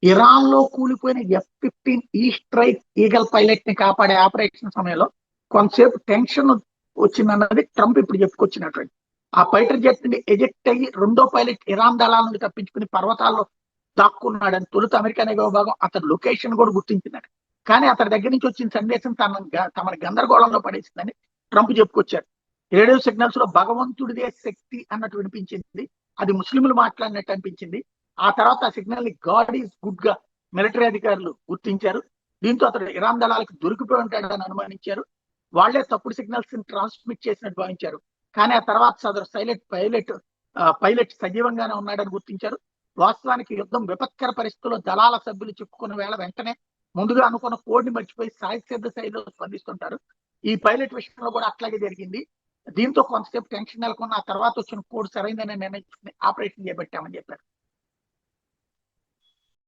Iran లో కూలిపోయిన F-15 ఈ స్ట్రైక్ ఈగల్ పైలట్ ని కాపాడే ఆపరేషన్ సమయంలో కొంతసేపు టెన్షన్ వచ్చిందన్నది ట్రంప్ ఇప్పుడు చెప్పుకొచ్చినటువంటి. ఆ ఫైటర్ జెట్ ని ఎజెక్ట్ అయ్యి రెండో పైలట్ ఇరాన్ దళాల నుండి తప్పించుకుని పర్వతాల్లో దాక్కున్నాడని తొలుత అమెరికా నిఘా విభాగం అతని లొకేషన్ కూడా గుర్తించిందని. కానీ అతని దగ్గర నుంచి వచ్చిన సందేశం తమని గందరగోళంలో పడేసిందని ట్రంప్ చెప్పుకొచ్చారు. రేడియో సిగ్నల్స్ లో భగవంతుడిదే శక్తి అన్నట్టు వినిపించింది. అది ముస్లింలు మాట్లాడినట్టు అనిపించింది. ఆ తర్వాత ఆ సిగ్నల్ ని గాడ్ ఈజ్ గుడ్ గా మిలిటరీ అధికారులు గుర్తించారు. దీంతో అతడు ఇరాన్ దళాలకు దొరికిపోయి ఉంటాడని అనుమానించారు. వాళ్లే తప్పుడు సిగ్నల్స్ ని ట్రాన్స్మిట్ చేసినట్టు భావించారు. కానీ ఆ తర్వాత సదరు పైలట్ సజీవంగానే ఉన్నాడని గుర్తించారు. వాస్తవానికి యుద్ధం విపత్కర పరిస్థితుల్లో దళాల సభ్యులు చిక్కుకున్న వేళ వెంటనే ముందుగా అనుకున్న కోడ్ని మర్చిపోయి సాయసిద్ధ శైలిలో స్పందిస్తుంటారు. ఈ పైలట్ విషయంలో కూడా అట్లాగే జరిగింది. దీంతో కొంతసేపు టెన్షన్ నెలకొన్న ఆ తర్వాత వచ్చిన కోడ్ సరైందని నిర్ణయించుకుని ఆపరేషన్ చేపట్టామని చెప్పారు.